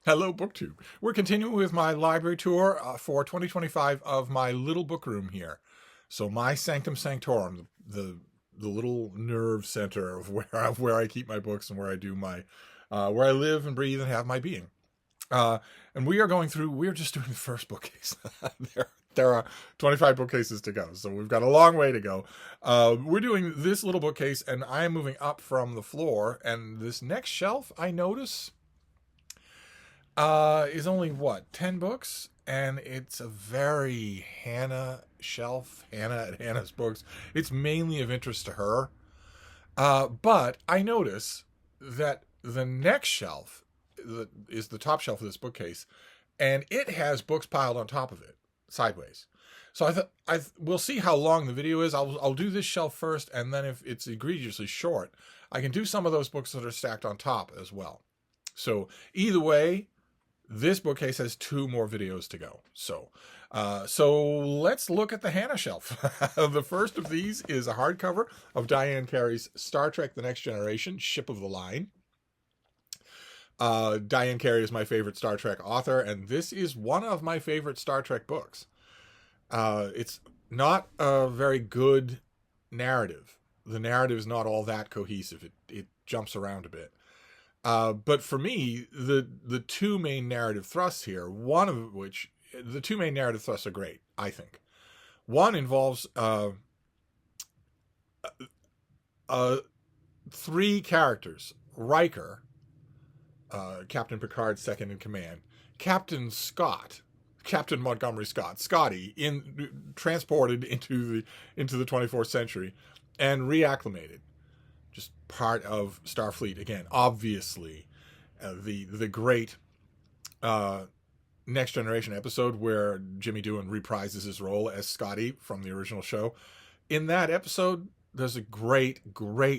Hello, BookTube. We're continuing with my library tour for 2025 of my little book room here. So my sanctum sanctorum, the little nerve center of where I keep my books and where I do my where I live and breathe and have my being. And we are going through. We're just doing the first bookcase. there are 25 bookcases to go, so we've got a long way to go. We're doing this little bookcase, and I am moving up from the floor. And this next shelf, I notice, is only what 10 books, and it's a very Hannah shelf. Hannah at Hannah's Books. It's mainly of interest to her. But I notice that the next shelf is the top shelf of this bookcase, and it has books piled on top of it sideways. So I thought we'll see how long the video is. I'll do this shelf first, and then if it's egregiously short, I can do some of those books that are stacked on top as well. So either way, this bookcase has 2 more videos to go. So let's look at the Hannah shelf. The first of these is a hardcover of Diane Carey's Star Trek: The Next Generation, Ship of the Line. Diane Carey is my favorite Star Trek author, and this is one of my favorite Star Trek books. It's not a very good narrative. The narrative is not all that cohesive. It jumps around a bit. But for me, the 2 main narrative thrusts here, the 2 main narrative thrusts are great, I think. One involves 3 characters: Riker, Captain Picard's second in command, Captain Montgomery Scott, Scotty, transported into the 24th century and reacclimated. Just part of Starfleet again. Obviously, the great Next Generation episode where Jimmy Doohan reprises his role as Scotty from the original show. In that episode, there's a great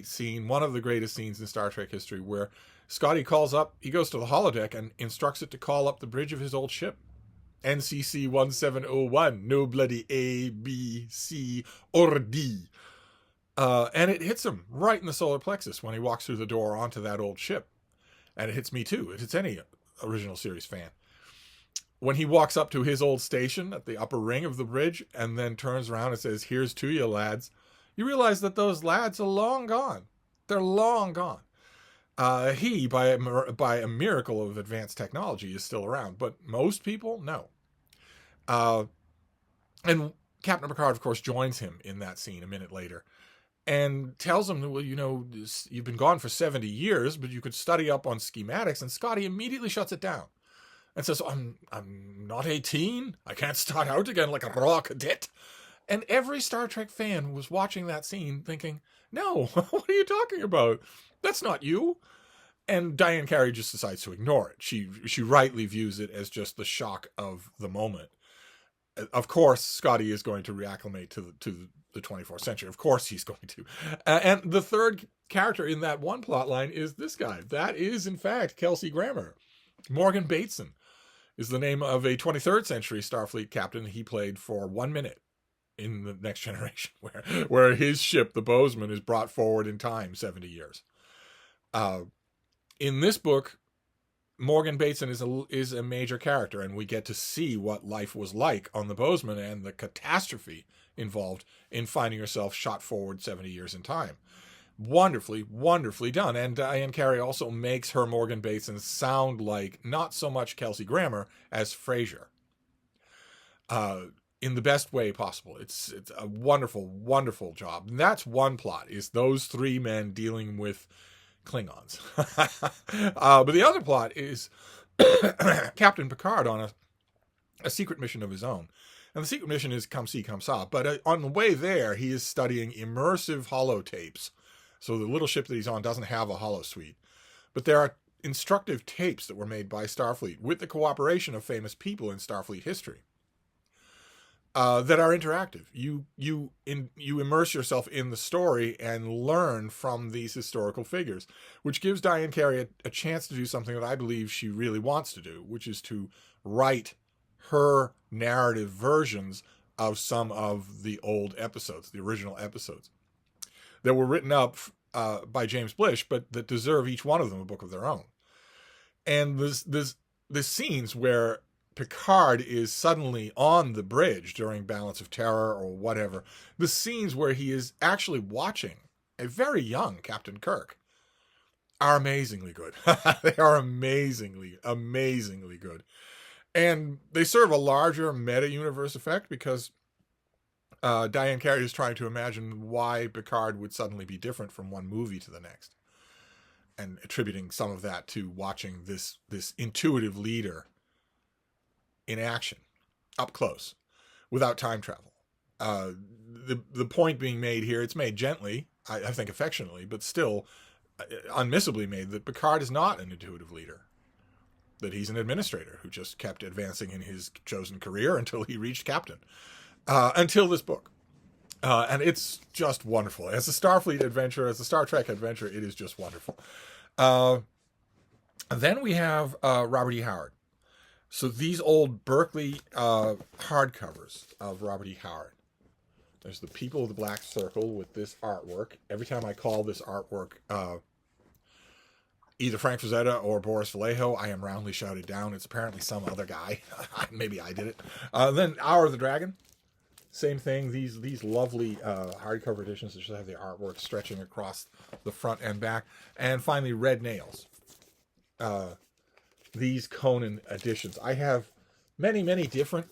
scene, one of the greatest scenes in Star Trek history, where Scotty he goes to the holodeck and instructs it to call up the bridge of his old ship. NCC 1701, no bloody A, B, C, or D. And it hits him right in the solar plexus when he walks through the door onto that old ship. And it hits me too. It hits any original series fan. When he walks up to his old station at the upper ring of the bridge and then turns around and says, "Here's to you, lads," you realize that those lads are long gone. They're long gone. He, by a miracle of advanced technology, is still around, but most people, no. And Captain Picard, of course, joins him in that scene a minute later and tells him, well, you've been gone for 70 years, but you could study up on schematics. And Scotty immediately shuts it down and says, I'm not 18. I can't start out again like a raw cadet. And every Star Trek fan was watching that scene thinking, no, what are you talking about? That's not you. And Diane Carey just decides to ignore it. She rightly views it as just the shock of the moment. Of course, Scotty is going to reacclimate to the 24th century. Of course he's going to. And the third character in that one plot line is this guy. That is, in fact, Kelsey Grammer. Morgan Bateson is the name of a 23rd century Starfleet captain he played for 1 minute in The Next Generation, where his ship, the Bozeman, is brought forward in time 70 years. In this book, Morgan Bateson is a major character, and we get to see what life was like on the Bozeman and the catastrophe involved in finding yourself shot forward 70 years in time. Wonderfully, wonderfully done. And Diane Carey also makes her Morgan Bateson sound like not so much Kelsey Grammer as Frasier. In the best way possible. It's a wonderful, wonderful job. And that's one plot, is those 3 men dealing with Klingons. But the other plot is Captain Picard on a secret mission of his own. And the secret mission is come see, come saw. But on the way there, he is studying immersive holotapes. So the little ship that he's on doesn't have a holosuite. But there are instructive tapes that were made by Starfleet with the cooperation of famous people in Starfleet history. That are interactive. You immerse yourself in the story and learn from these historical figures, which gives Diane Carey a chance to do something that I believe she really wants to do, which is to write her narrative versions of some of the old episodes, the original episodes, that were written up by James Blish, but that deserve each one of them a book of their own. And this the scenes where Picard is suddenly on the bridge during Balance of Terror or whatever, the scenes where he is actually watching a very young Captain Kirk are amazingly good. They are amazingly good. And they serve a larger meta-universe effect because Diane Carey is trying to imagine why Picard would suddenly be different from one movie to the next, and attributing some of that to watching this intuitive leader in action, up close, without time travel. The point being made here, it's made gently, I think affectionately, but still unmissably made, that Picard is not an intuitive leader. That he's an administrator who just kept advancing in his chosen career until he reached captain. Until this book. And it's just wonderful. As a Starfleet adventure, as a Star Trek adventure, it is just wonderful. Then we have Robert E. Howard. So these old Berkeley hardcovers of Robert E. Howard. There's the People of the Black Circle with this artwork. Every time I call this artwork either Frank Frazetta or Boris Vallejo, I am roundly shouted down. It's apparently some other guy. Maybe I did it. Then Hour of the Dragon. Same thing. These lovely hardcover editions that just have the artwork stretching across the front and back. And finally, Red Nails. These Conan editions. I have many different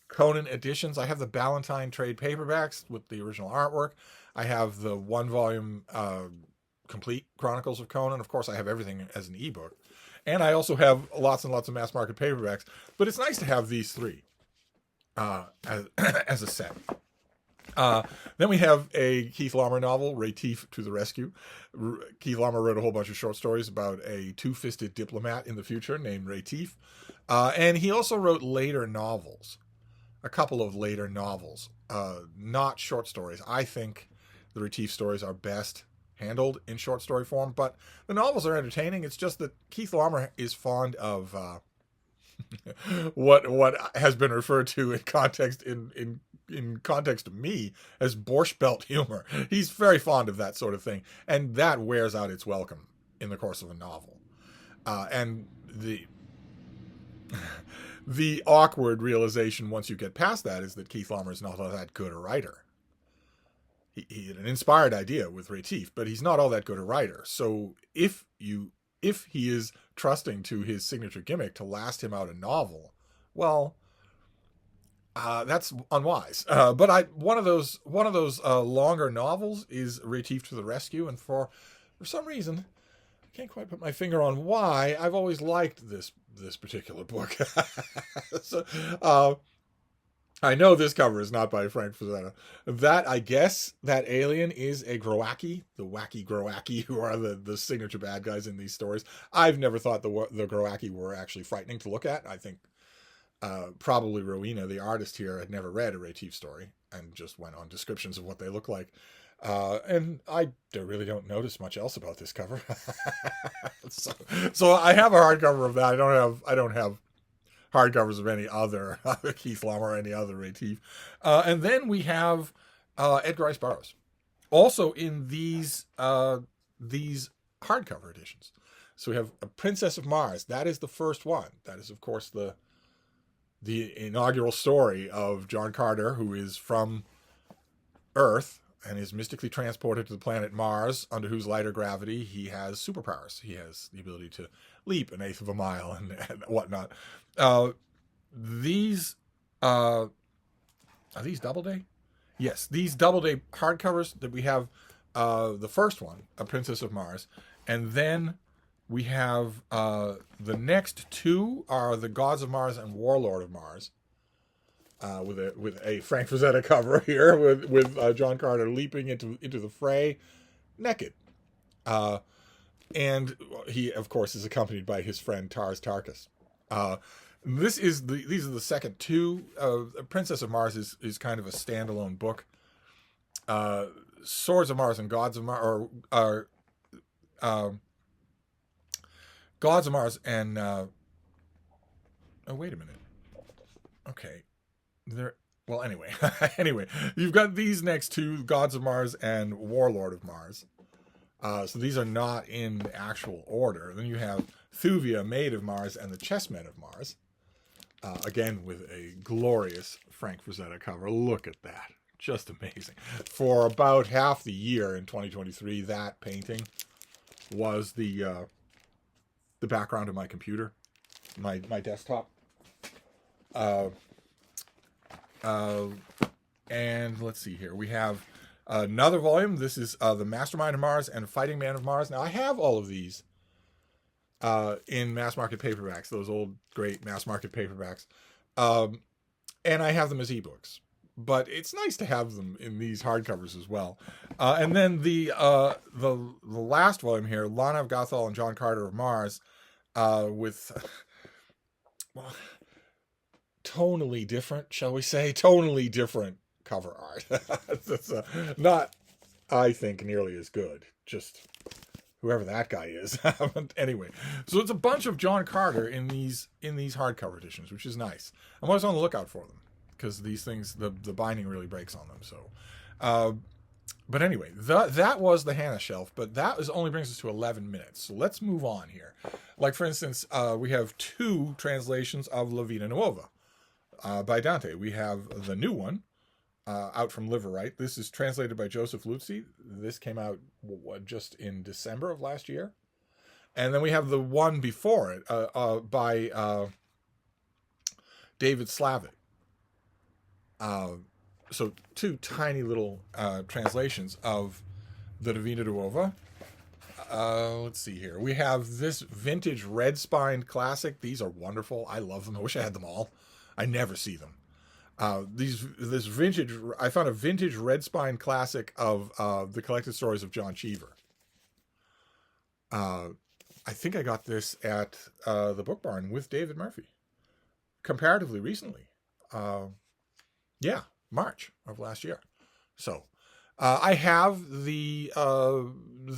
Conan editions. I have the Ballantine trade paperbacks with the original artwork. I have the 1-volume complete Chronicles of Conan. Of course, I have everything as an ebook. And I also have lots and lots of mass market paperbacks. But it's nice to have these three as a set. Then we have a Keith Laumer novel, Retief to the Rescue. Keith Laumer wrote a whole bunch of short stories about a two-fisted diplomat in the future named Retief. And he also wrote later novels, a couple of later novels, not short stories. I think the Retief stories are best handled in short story form, but the novels are entertaining. It's just that Keith Laumer is fond of what has been referred to in context in context of me as Borscht Belt humor. He's very fond of that sort of thing, and that wears out its welcome in the course of a novel. And the awkward realization once you get past that is that Keith Laumer is not all that good a writer. He had an inspired idea with Retief, but he's not all that good a writer. So if he is trusting to his signature gimmick to last him out a novel, well, that's unwise. But one of those longer novels is Retief to the Rescue, and for some reason, I can't quite put my finger on why, I've always liked this particular book. So, I know this cover is not by Frank Frazetta. That, I guess, that alien is a Growaki, the wacky Growaki, who are the signature bad guys in these stories. I've never thought the Growaki were actually frightening to look at. I think probably Rowena, the artist here, had never read a Retief story and just went on descriptions of what they look like. And I really don't notice much else about this cover. So I have a hardcover of that. I don't have hardcovers of any other Keith Laumer or any other Retief. And then we have Edgar Rice Burroughs, also in these hardcover editions. So we have A Princess of Mars. That is the first one. That is, of course, the inaugural story of John Carter, who is from Earth and is mystically transported to the planet Mars, under whose lighter gravity he has superpowers. He has the ability to leap 1/8 of a mile and whatnot. These are these Doubleday? Yes, these Doubleday hardcovers that we have. The first one, A Princess of Mars, and then we have the next two are The Gods of Mars and Warlord of Mars. With a Frank Frazetta cover here with John Carter leaping into the fray naked. And he, of course, is accompanied by his friend Tars Tarkas. These are the second two. Princess of Mars is kind of a standalone book. Swords of Mars and Gods of Mars are Gods of Mars and oh, wait a minute. Okay. Anyway, you've got these next two, Gods of Mars and Warlord of Mars. So these are not in actual order. Then you have Thuvia, Maid of Mars, and the Chessmen of Mars. Again, with a glorious Frank Frazetta cover. Look at that. Just amazing. For about half the year in 2023, that painting was the background of my computer, my desktop. And let's see here. We have another volume. This is The Mastermind of Mars and Fighting Man of Mars. Now, I have all of these in mass market paperbacks, those old great mass market paperbacks. And I have them as ebooks. But it's nice to have them in these hardcovers as well. And then the last volume here, Lana of Gothal and John Carter of Mars, with well, tonally different, shall we say? Tonally different cover art. That's not, I think, nearly as good. Just whoever that guy is. Anyway, so it's a bunch of John Carter in these hardcover editions, which is nice. I'm always on the lookout for them, because these things, the binding really breaks on them. So, but anyway, that was the Hannah shelf, but that only brings us to 11 minutes. So let's move on here. Like, for instance, we have 2 translations of La Vita Nuova by Dante. We have the new one out from Liverite. This is translated by Joseph Luzzi. This came out just in December of last year. And then we have the one before it by David Slavitt. So 2 tiny little translations of the Divina Nuova. Let's see here. We have this vintage red-spined classic. These are wonderful. I love them. I wish I had them all. I never see them. This vintage, I found a vintage red-spined classic of the collected stories of John Cheever. I think I got this at the Book Barn with David Murphy comparatively recently. Yeah, March of last year. So I have the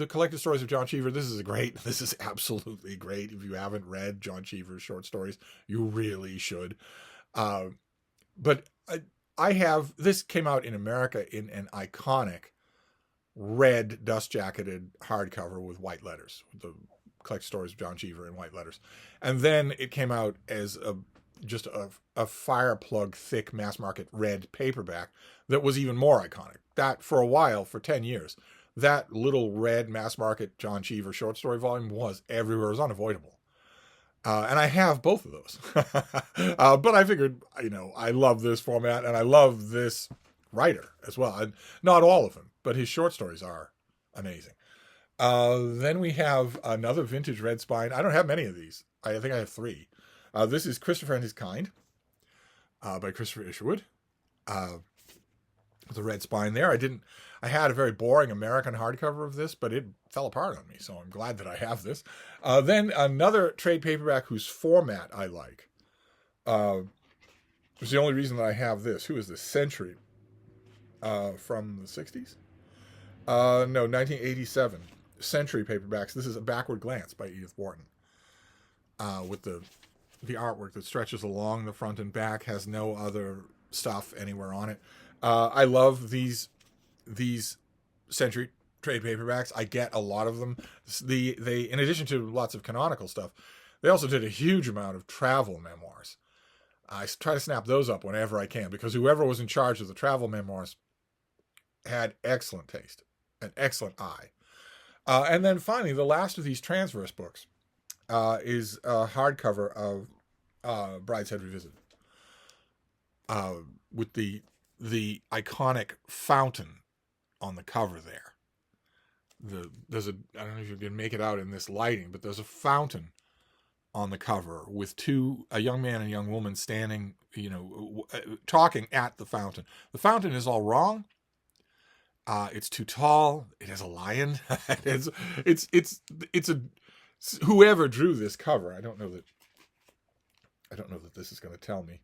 collected stories of John Cheever. This is absolutely great. If you haven't read John Cheever's short stories, you really should. But I have, this came out in America in an iconic red dust-jacketed hardcover with white letters, the collected stories of John Cheever in white letters. And then it came out as just a fire plug thick mass market red paperback that was even more iconic. That, for a while, for 10 years, that little red mass market John Cheever short story volume was everywhere. It was unavoidable. And I have both of those. But I figured, I love this format and I love this writer as well. Not all of them, but his short stories are amazing. Then we have another vintage red spine. I don't have many of these. I think I have 3. This is Christopher and His Kind by Christopher Isherwood. The red spine there. I had a very boring American hardcover of this, but it fell apart on me, so I'm glad that I have this. Then another trade paperback whose format I like. It's the only reason that I have this. Who is this? Century. From the 60s? No, 1987. Century paperbacks. This is A Backward Glance by Edith Wharton. With the artwork that stretches along the front and back, has no other stuff anywhere on it. I love these Century trade paperbacks. I get a lot of them. They in addition to lots of canonical stuff, they also did a huge amount of travel memoirs. I try to snap those up whenever I can, because whoever was in charge of the travel memoirs had excellent taste, an excellent eye. And then finally, the last of these transverse books is a hardcover of Brideshead Revisited, with the iconic fountain on the cover there. I don't know if you can make it out in this lighting, but there's a fountain on the cover with a young man and a young woman standing, talking at the fountain. The fountain is all wrong. It's too tall. It has a lion. It's whoever drew this cover. I don't know that this is going to tell me.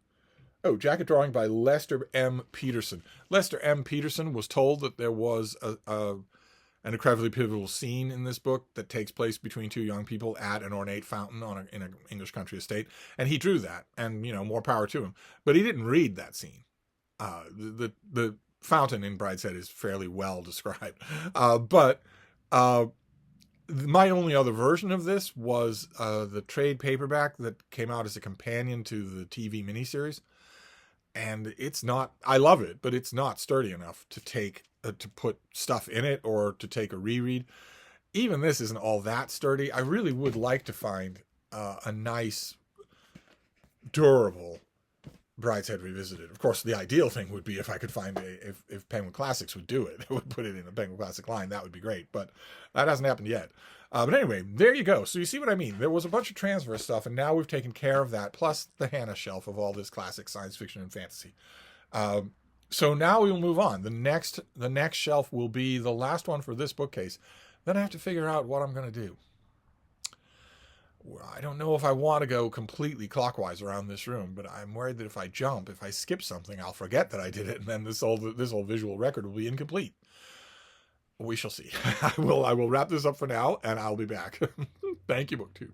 Oh, jacket drawing by Lester M. Peterson. Lester M. Peterson was told that there was an incredibly pivotal scene in this book that takes place between 2 young people at an ornate fountain in an English country estate, and he drew that, and more power to him. But he didn't read that scene. The fountain in Brideshead is fairly well described, but My only other version of this was the trade paperback that came out as a companion to the TV miniseries. And it's not, I love it, but it's not sturdy enough to take, to put stuff in it or to take a reread. Even this isn't all that sturdy. I really would like to find a nice, durable Brideshead Revisited. Of course, the ideal thing would be if I could find if Penguin Classics would do it, would put it in the Penguin Classic line. That would be great, but that hasn't happened yet. But anyway, there you go. So you see what I mean? There was a bunch of transverse stuff, and now we've taken care of that, plus the Hannah shelf of all this classic science fiction and fantasy. So now we'll move on. The next shelf will be the last one for this bookcase. Then I have to figure out what I'm going to do. I don't know if I want to go completely clockwise around this room, but I'm worried that if I skip something, I'll forget that I did it, and then this whole visual record will be incomplete. We shall see. I will wrap this up for now, and I'll be back. Thank you, BookTube.